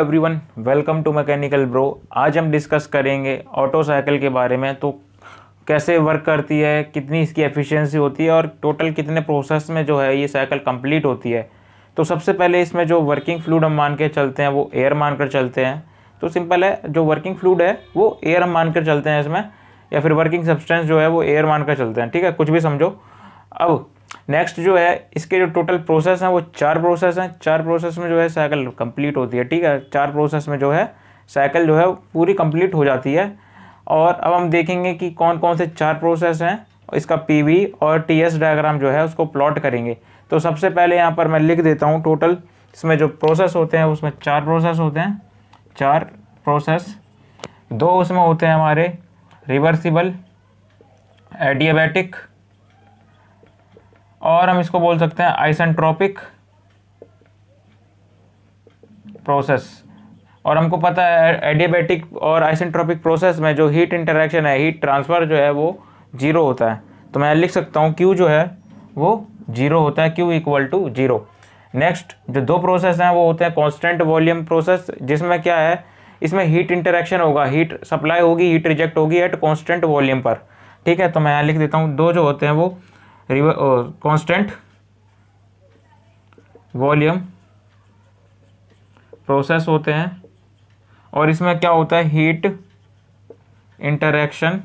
Everyone, welcome to mechanical bro. आज हम discuss करेंगे ऑटो साइकिल के बारे में। तो कैसे वर्क करती है, कितनी इसकी एफिशिएंसी होती है और टोटल कितने प्रोसेस में जो है ये साइकिल कंप्लीट होती है। तो सबसे पहले इसमें जो वर्किंग फ्लूइड हम मान के चलते हैं वो एयर मानकर चलते हैं। तो सिंपल है, जो वर्किंग फ्लूइड है वो एयर हम मानकर चलते हैं इसमें, या फिर वर्किंग सब्सटेंस जो है वो एयर मानकर चलते हैं। ठीक है, कुछ भी समझो। अब नेक्स्ट जो है, इसके जो टोटल प्रोसेस हैं वो 4 प्रोसेस हैं। 4 प्रोसेस में जो है साइकिल कंप्लीट होती है। ठीक है, 4 प्रोसेस में जो है साइकिल जो है पूरी कंप्लीट हो जाती है। और अब हम देखेंगे कि कौन कौन से 4 प्रोसेस हैं, इसका पीवी और टीएस डायग्राम जो है उसको प्लॉट करेंगे। तो सबसे पहले यहाँ पर मैं लिख देता हूँ टोटल इसमें जो प्रोसेस होते हैं उसमें 4 प्रोसेस होते हैं। 4 प्रोसेस, 2 उसमें होते हैं हमारे रिवर्सिबल, एडियाबैटिक, और हम इसको बोल सकते हैं आइसेंट्रोपिक प्रोसेस। और हमको पता है एडियाबैटिक और आइसेंट्रोपिक प्रोसेस में जो हीट इंटरेक्शन है, हीट ट्रांसफ़र जो है वो 0 होता है। तो मैं लिख सकता हूँ Q जो है वो 0 होता है, Q इक्वल टू 0। नेक्स्ट जो 2 प्रोसेस हैं वो होते हैं कांस्टेंट वॉल्यूम प्रोसेस, जिसमें क्या है, इसमें हीट इंटरेक्शन होगा, हीट सप्लाई होगी, हीट रिजेक्ट होगी एट कांस्टेंट वॉल्यूम पर। ठीक है, तो मैं यहाँ लिख देता हूँ 2 जो होते हैं वो कांस्टेंट वॉल्यूम प्रोसेस होते हैं। और इसमें क्या होता है, हीट इंटरेक्शन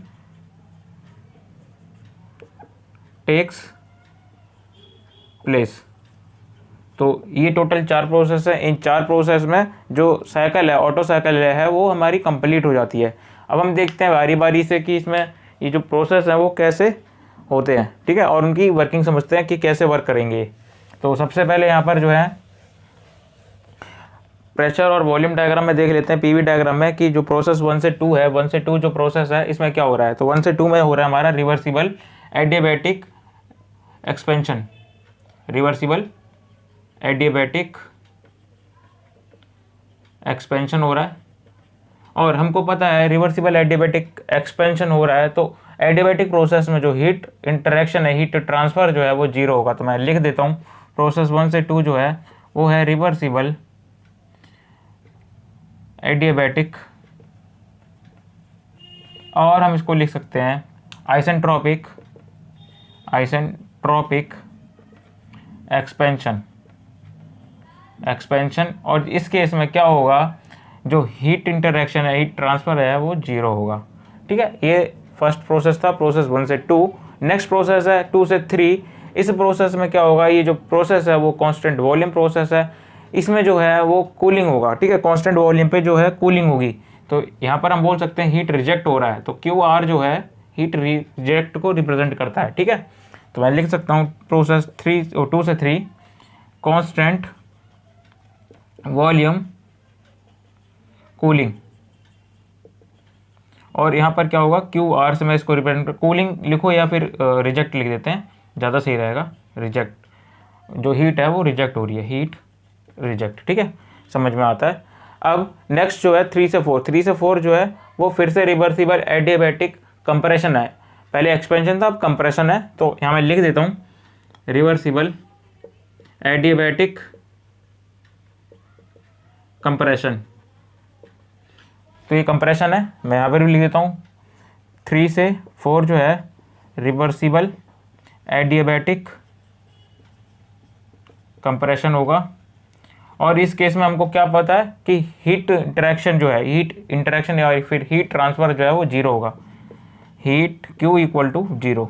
टेक्स प्लेस। तो ये टोटल 4 प्रोसेस है। इन 4 प्रोसेस में जो साइकिल है, ऑटो साइकिल है, वो हमारी कंप्लीट हो जाती है। अब हम देखते हैं बारी बारी से कि इसमें ये जो प्रोसेस है वो कैसे होते हैं। ठीक है, और उनकी वर्किंग समझते हैं कि कैसे वर्क करेंगे। तो सबसे पहले यहाँ पर जो है प्रेशर और वॉल्यूम डायग्राम में देख लेते हैं, पीवी डायग्राम में, कि जो प्रोसेस 1 से 2 है, 1 से 2 जो प्रोसेस है इसमें क्या हो रहा है। तो 1 से 2 में हो रहा है हमारा reversible adiabatic expansion, reversible adiabatic expansion हो रहा है। और हमको पता है रिवर्सिबल एडियाबैटिक एक्सपेंशन हो रहा है, तो एडियाबैटिक प्रोसेस में जो हीट इंटरेक्शन है, हीट ट्रांसफ़र जो है वो 0 होगा। तो मैं लिख देता हूँ प्रोसेस 1 से 2 जो है वो है रिवर्सिबल एडियाबैटिक, और हम इसको लिख सकते हैं आइसेंट्रोपिक एक्सपेंशन। और इस केस में क्या होगा, जो हीट इंटरेक्शन है, हीट ट्रांसफ़र है वो 0 होगा। ठीक है, ये फर्स्ट प्रोसेस था, प्रोसेस 1 से 2। नेक्स्ट प्रोसेस है 2 से 3। इस प्रोसेस में क्या होगा, ये जो प्रोसेस है वो कांस्टेंट वॉल्यूम प्रोसेस है। इसमें जो है वो कूलिंग होगा। ठीक है, कांस्टेंट वॉल्यूम पे जो है कूलिंग होगी। तो यहाँ पर हम बोल सकते हैं हीट रिजेक्ट हो रहा है, तो QR जो है हीट रिजेक्ट को रिप्रेजेंट करता है। ठीक है, तो मैं लिख सकता हूँ प्रोसेस 2 से 3 कांस्टेंट वॉल्यूम कूलिंग। और यहाँ पर क्या होगा, QR से मैं इसको रिप्रेजेंट, कूलिंग लिखो या फिर रिजेक्ट लिख देते हैं, ज़्यादा सही रहेगा। रिजेक्ट, जो हीट है वो रिजेक्ट हो रही है, हीट रिजेक्ट। ठीक है, समझ में आता है। अब नेक्स्ट जो है 3 से 4, 3 से 4 जो है वो फिर से रिवर्सिबल एडियाबैटिक कंप्रेशन है। पहले एक्सपेंशन था, अब कंप्रेशन है। तो यहाँ मैं लिख देता हूँ रिवर्सिबल एडियाबैटिक कंप्रेशन। तो ये कंप्रेशन है, मैं यहाँ पर भी लिख देता हूँ 3 से 4 जो है रिवर्सिबल एडियाबैटिक कंप्रेशन होगा। और इस केस में हमको क्या पता है कि हीट इंटरेक्शन जो है, हीट इंटरेक्शन या फिर हीट ट्रांसफ़र जो है वो 0 होगा, हीट Q इक्वल टू 0।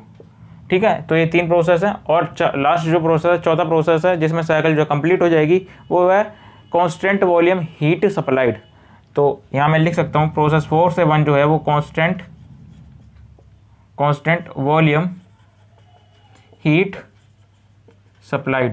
ठीक है, तो ये 3 प्रोसेस हैं। और लास्ट जो प्रोसेस है, चौथा प्रोसेस है, जिसमें साइकिल जो कंप्लीट हो जाएगी, वो है कांस्टेंट वॉल्यूम हीट सप्लाइड। तो यहाँ मैं लिख सकता हूँ प्रोसेस 4 से 1 जो है वो कांस्टेंट वॉल्यूम हीट सप्लाई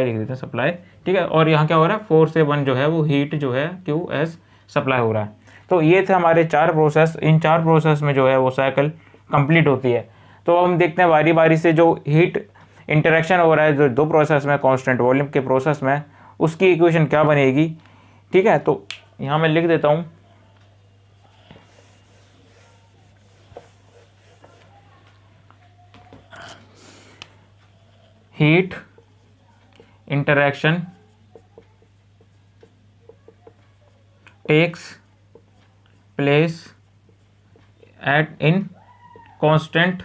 लिख देते हैं, सप्लाई। ठीक है, और यहाँ क्या हो रहा है, 4 से 1 जो है वो हीट जो है QS सप्लाई हो रहा है। तो ये थे हमारे 4 प्रोसेस। इन 4 प्रोसेस में जो है वो साइकिल कंप्लीट होती है। तो हम देखते हैं बारी बारी से जो हीट इंटरेक्शन हो रहा है जो 2 प्रोसेस में, कांस्टेंट वॉल्यूम के प्रोसेस में, उसकी इक्वेशन क्या बनेगी। ठीक है, तो यहाँ मैं लिख देता हूँ heat interaction takes place at in constant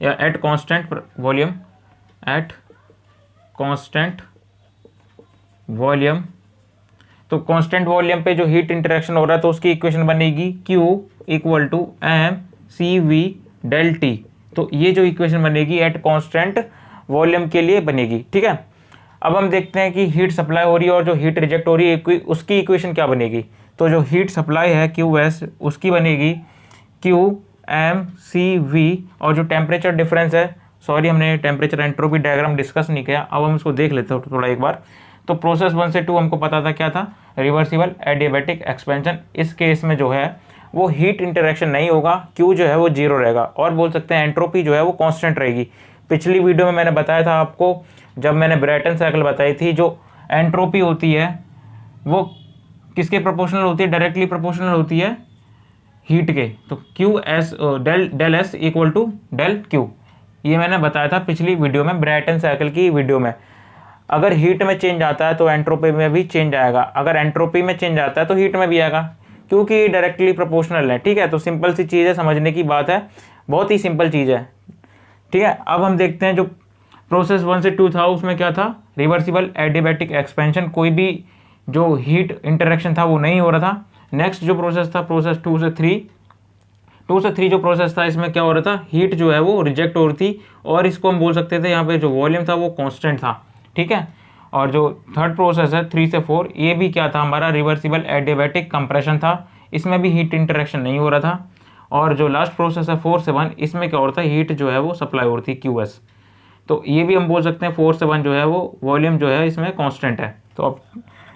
या at constant volume, at constant volume. तो कांस्टेंट वॉल्यूम पे जो हीट इंटरेक्शन हो रहा है तो उसकी इक्वेशन बनेगी Q equal to M C V del T. तो ये जो इक्वेशन बनेगी एट कांस्टेंट वॉल्यूम के लिए बनेगी, ठीक है। अब हम देखते हैं कि हीट सप्लाई हो रही है और जो हीट रिजेक्ट हो रही है उसकी इक्वेशन क्या बनेगी। तो जो हीट सप्लाई है QS उसकी बनेगी Q एम सी वी, और जो टेम्परेचर डिफरेंस है, सॉरी हमने टेम्परेचर एंट्रोपी डायग्राम डिस्कस नहीं किया, अब हम इसको देख लेते हैं थोड़ा एक बार। तो प्रोसेस 1 से 2 हमको पता था क्या था, रिवर्सिबल एडियाबैटिक एक्सपेंशन। इस केस में जो है वो हीट इंटरेक्शन नहीं होगा, Q जो है वो 0 रहेगा, और बोल सकते हैं एंट्रोपी जो है वो कांस्टेंट रहेगी। पिछली वीडियो में मैंने बताया था आपको, जब मैंने ब्रेटन साइकिल बताई थी, जो एंट्रोपी होती है वो किसके प्रोपोर्शनल होती है, डायरेक्टली प्रोपोर्शनल होती है हीट के। तो Q S del S equal to del Q, ये मैंने बताया था पिछली वीडियो में, ब्रेटन साइकिल की वीडियो में। अगर हीट में चेंज आता है तो एंट्रोपी में भी चेंज आएगा, अगर एंट्रोपी में चेंज आता है तो हीट में भी आएगा, क्योंकि डायरेक्टली प्रोपोर्शनल है, ठीक है। तो सिंपल सी चीज़ है, समझने की बात है, बहुत ही सिंपल चीज़ है, ठीक है। अब हम देखते हैं जो प्रोसेस 1 से 2 था उसमें क्या था, रिवर्सिबल एडियाबैटिक एक्सपेंशन, कोई भी जो हीट इंटरेक्शन था वो नहीं हो रहा था। नेक्स्ट जो प्रोसेस था प्रोसेस 2 से 3 जो प्रोसेस था, इसमें क्या हो रहा था, हीट जो है वो रिजेक्ट हो रही थी, और इसको हम बोल सकते थे यहाँ पे जो वॉल्यूम था वो कांस्टेंट था, ठीक है। और जो थर्ड प्रोसेस है 3 से 4, ये भी क्या था हमारा, रिवर्सिबल एडियाबैटिक कंप्रेशन था, इसमें भी हीट इंटरेक्शन नहीं हो रहा था। और जो लास्ट प्रोसेस है 4 से 1, इसमें क्या हो रहा था, हीट जो है वो सप्लाई हो रही थी QS। तो ये भी हम बोल सकते हैं 4 से 1 जो है वो वॉल्यूम जो है इसमें कांस्टेंट है। तो अब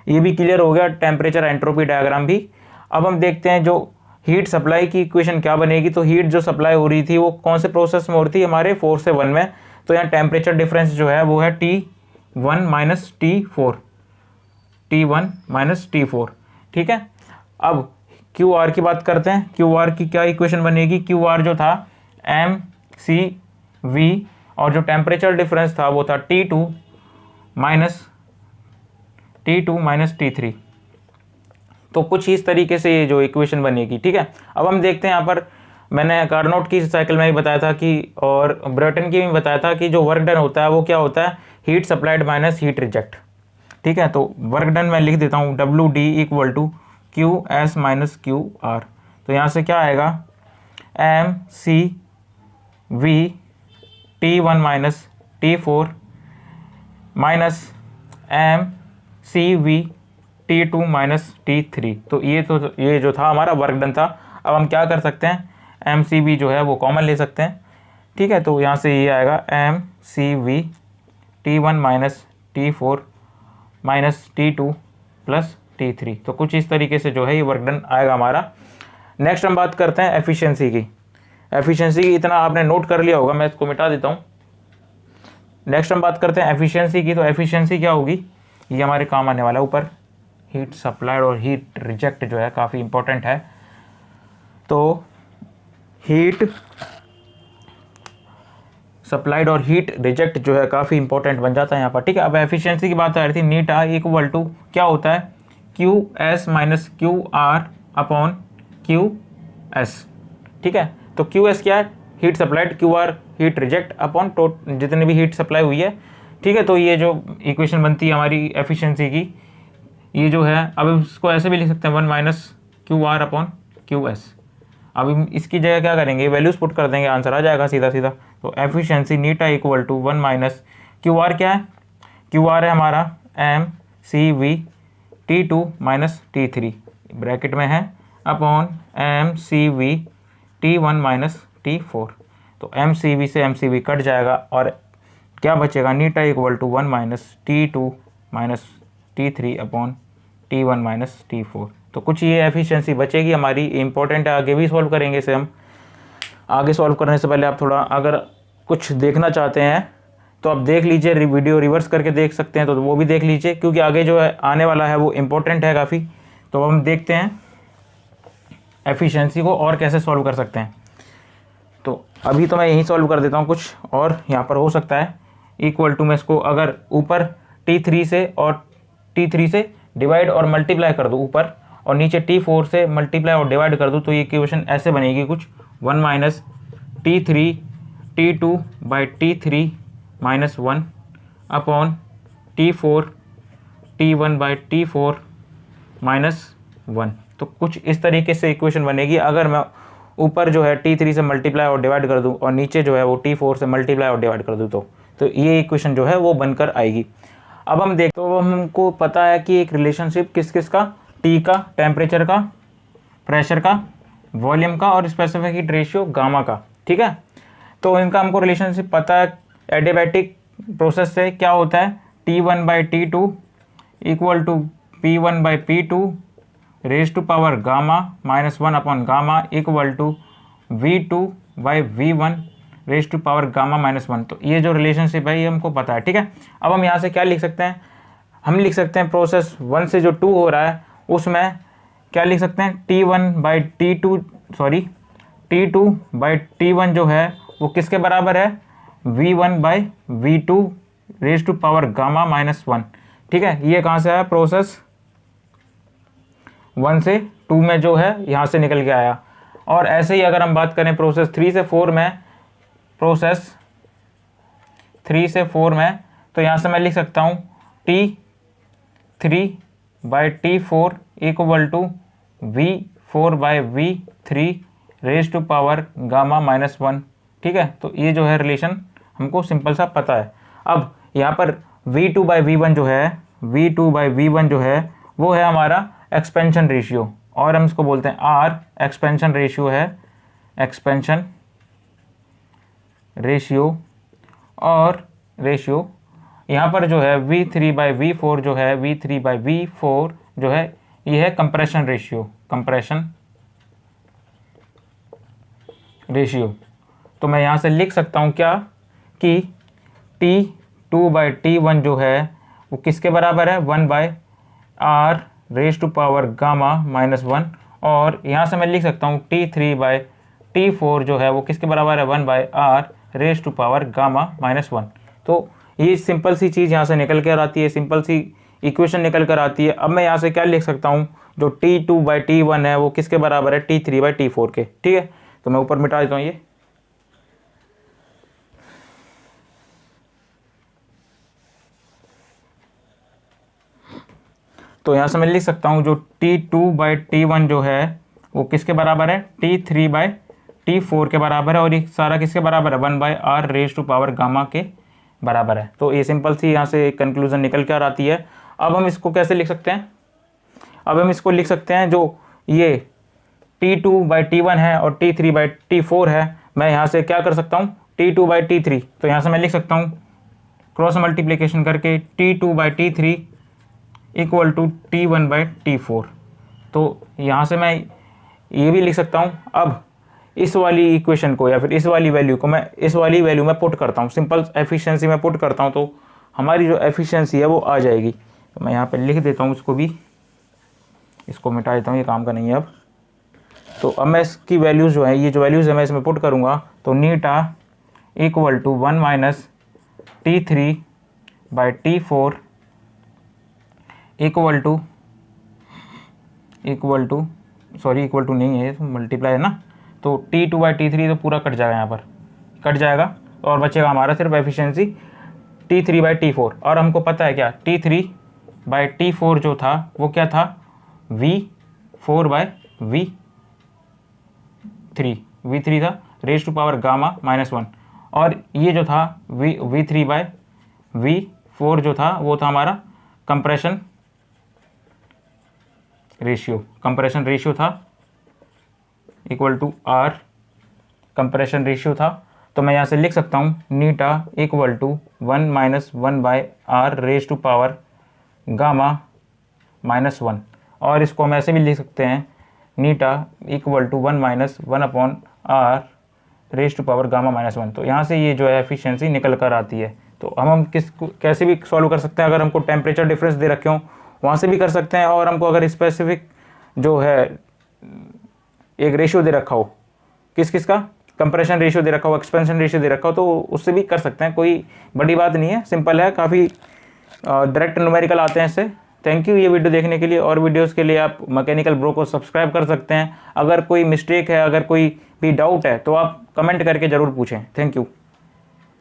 ये भी क्लियर हो गया, टेम्परेचर एंट्रोपी डायग्राम भी। अब हम देखते हैं जो हीट सप्लाई की इक्वेशन क्या बनेगी। तो हीट जो सप्लाई हो रही थी वो कौन से प्रोसेस में हो रही थी, हमारे 4 से 1 में। तो यहाँ टेम्परेचर डिफरेंस जो है वो है T1 माइनस T4, ठीक है। अब QR की बात करते हैं, QR की क्या इक्वेशन बनेगी, QR जो था mCV, और जो टेम्परेचर डिफरेंस था वो था T2 माइनस T3। तो कुछ इस तरीके से ये जो इक्वेशन बनेगी, ठीक है। अब हम देखते हैं, यहाँ पर मैंने कार्नोट की साइकिल में भी बताया था कि, और ब्रेटन की भी बताया था कि जो वर्क डन होता है वो क्या होता है, heat supplied minus heat reject, ठीक है। तो वर्क डन मैं लिख देता हूँ, WD equal to QS minus QR। तो यहाँ से क्या आएगा, mCV T1 minus T4 minus mCV T2 minus T3। तो ये जो था हमारा वर्क डन था। अब हम क्या कर सकते हैं, mCV जो है वो कॉमन ले सकते हैं, ठीक है। तो यहाँ से ये आएगा mCV T1 minus T4 minus T2 plus T3। तो कुछ इस तरीके से जो है ये वर्क डन आएगा हमारा। नेक्स्ट हम बात करते हैं एफिशिएंसी की। एफिशिएंसी इतना आपने नोट कर लिया होगा, मैं इसको मिटा देता हूँ। नेक्स्ट हम बात करते हैं एफिशिएंसी की। तो एफिशिएंसी क्या होगी, ये हमारे काम आने वाला है ऊपर, हीट सप्लाइड और हीट रिजेक्ट जो है काफ़ी इंपॉर्टेंट है। तो हीट सप्लाइड और हीट रिजेक्ट जो है काफ़ी इंपॉर्टेंट बन जाता है यहाँ पर, ठीक है। अब एफिशिएंसी की बात आ रही थी, नीट आई इक्वल टू क्या होता है, QS minus QR upon QS, ठीक है। तो QS क्या है, heat supplied, QR heat reject upon जितनी भी हीट सप्लाई हुई है, ठीक है। तो ये जो इक्वेशन बनती है हमारी एफिशिएंसी की, ये जो है, अब इसको ऐसे भी लिख सकते हैं 1 माइनस QR अपॉन QS। अब हम इसकी जगह क्या करेंगे, वैल्यूज पुट कर देंगे, आंसर आ जाएगा सीधा सीधा। तो efficiency eta equal to 1 minus QR क्या है, QR है हमारा mCV T2 minus T3 bracket में है, upon mCV T1 minus T4। तो mCV से mCV कट जाएगा और क्या बचेगा, eta equal to 1 minus T2 minus T3 upon T1 minus T4। तो कुछ ये एफिशिएंसी बचेगी हमारी, इंपॉर्टेंट है, आगे भी सॉल्व करेंगे इसे हम। आगे सॉल्व करने से पहले आप थोड़ा अगर कुछ देखना चाहते हैं तो आप देख लीजिए, वीडियो रिवर्स करके देख सकते हैं, तो वो भी देख लीजिए, क्योंकि आगे जो है आने वाला है वो इम्पोर्टेंट है काफ़ी। तो हम देखते हैं एफिशिएंसी को और कैसे सॉल्व कर सकते हैं। तो अभी तो मैं यहीं सॉल्व कर देता हूँ कुछ, और यहाँ पर हो सकता है इक्वल टू में इसको अगर ऊपर T3 से और T3 से डिवाइड और मल्टीप्लाई कर दूँ ऊपर, और नीचे T4 से मल्टीप्लाई और डिवाइड कर दूँ तो ये इक्वेशन ऐसे बनेगी कुछ 1 minus T3 T2 by T3 minus 1 upon T4 T1 by T4 minus 1। तो कुछ इस तरीके से इक्वेशन बनेगी अगर मैं ऊपर जो है T3 से मल्टीप्लाई और डिवाइड कर दूं और नीचे जो है वो T4 से मल्टीप्लाई और डिवाइड कर दूं तो ये इक्वेशन जो है वो बनकर आएगी। अब हम देख तो हमको पता है कि एक रिलेशनशिप किस किस का, T का, टेम्परेचर का, प्रेशर का, वॉल्यूम का और स्पेसिफिक हीट रेशियो गामा का, ठीक है। तो इनका हमको रिलेशनशिप पता है। एडियाबैटिक प्रोसेस से क्या होता है, T1 by T2 equal to P1 by P2 raise to power gamma minus 1 upon gamma equal to V2 by V1 raise to power gamma minus 1। तो ये जो रिलेशनशिप है ये हमको पता है, ठीक है। अब हम यहाँ से क्या लिख सकते हैं, हम लिख सकते हैं प्रोसेस 1 से जो 2 हो रहा है उसमें क्या लिख सकते हैं, T1 by T2 sorry T2 by T1 जो है वो किसके बराबर है, V1 by V2 raise to power gamma minus 1, ठीक है। ये कहाँ से आया, प्रोसेस 1 से 2 में जो है यहाँ से निकल के आया। और ऐसे ही अगर हम बात करें प्रोसेस 3 से 4 में, प्रोसेस 3 से 4 में तो यहाँ से मैं लिख सकता हूँ T3 by T4 equal to V4 by V3 raise to power gamma minus 1, ठीक है। तो ये जो है रिलेशन हमको सिंपल सा पता है। अब यहाँ पर V2 बाई V1 जो है, V2 बाई V1 जो है वो है हमारा एक्सपेंशन रेशियो और हम इसको बोलते हैं R। एक्सपेंशन रेशियो है, एक्सपेंशन रेशियो और रेशियो यहाँ पर जो है V3 बाई V4 जो है, V3 बाई V4 जो है ये है कंप्रेशन रेशियो, कंप्रेशन रेशियो। तो मैं यहाँ से लिख सकता हूँ क्या कि T2 बाई T1 जो है वो किसके बराबर है, 1 by R raise to power gamma minus 1। और यहाँ से मैं लिख सकता हूँ T3 बाई T4 जो है वो किसके बराबर है, 1 by R raise to power gamma minus 1। तो ये सिंपल सी चीज़ यहाँ से निकल कर आती है, सिंपल सी इक्वेशन निकल कर आती है। अब मैं यहाँ से क्या लिख सकता हूँ, जो T2 बाई T1 है वो किसके बराबर है, T3 बाई T4 के, ठीक है। तो मैं ऊपर मिटा देता हूँ ये। तो यहाँ से मैं लिख सकता हूँ जो T2 बाई T1 जो है वो किसके बराबर है, T3 बाई T4 के बराबर है और ये सारा किसके बराबर है, 1 by R raise to power gamma के बराबर है। तो ये सिंपल सी यहाँ से कंक्लूजन निकल कर आती है। अब हम इसको कैसे लिख सकते हैं, अब हम इसको लिख सकते हैं जो ये T2 बाई T1 है और T3 बाई T4 है, मैं यहाँ से क्या कर सकता हूँ, T2 बाई T3। तो यहाँ से मैं लिख सकता हूँ क्रॉस मल्टीप्लिकेशन करके T2 by T3 equal to T1 by T4। तो यहाँ से मैं ये भी लिख सकता हूँ। अब इस वाली इक्वेशन को या फिर इस वाली वैल्यू को मैं इस वाली वैल्यू में पुट करता हूँ, सिंपल एफिशिएंसी में पुट करता हूँ तो हमारी जो एफिशिएंसी है वो आ जाएगी। तो मैं यहाँ पे लिख देता हूँ इसको भी, इसको मिटा देता हूँ, ये काम का नहीं है अब। तो अब मैं इसकी वैल्यूज़ जो है, ये जो वैल्यूज़ है मैं इसमें पुट करूँगा तो eta equal to 1 minus T3 by T4 equal to नहीं है, मल्टीप्लाई है ना, तो T2 बाई T3 तो पूरा कट जाएगा, यहाँ पर कट जाएगा और बचेगा हमारा सिर्फ एफिशिएंसी T3 बाई T4। और हमको पता है क्या, T3 बाई T4 जो था वो क्या था, V4 बाई V3 था raise to power gamma minus 1। और ये जो था V3 बाई V4 जो था वो था हमारा कंप्रेशन रेशियो था equal to R compression ratio था। तो मैं यहाँ से लिख सकता हूँ eta equal to 1 minus 1 by R raise to power gamma minus 1। और इसको हम ऐसे भी लिख सकते हैं eta equal to 1 minus 1 upon R raise to power gamma minus 1। तो यहाँ से ये जो है एफिशिएंसी निकल कर आती है। तो हम किसको कैसे भी सॉल्व कर सकते हैं, अगर हमको टेम्परेचर डिफरेंस दे रखे हों वहाँ से भी कर सकते हैं, और हमको अगर स्पेसिफिक जो है एक रेशियो दे रखा हो, किस का, कंप्रेशन रेशियो दे रखा हो, एक्सपेंशन रेशियो दे रखा हो, तो उससे भी कर सकते हैं, कोई बड़ी बात नहीं है, सिंपल है, काफ़ी डायरेक्ट न्यूमेरिकल आते हैं इससे। थैंक यू ये वीडियो देखने के लिए। और वीडियोस के लिए आप मैकेनिकल ब्रो को सब्सक्राइब कर सकते हैं। अगर कोई मिस्टेक है, अगर कोई भी डाउट है तो आप कमेंट करके ज़रूर पूछें। Thank you.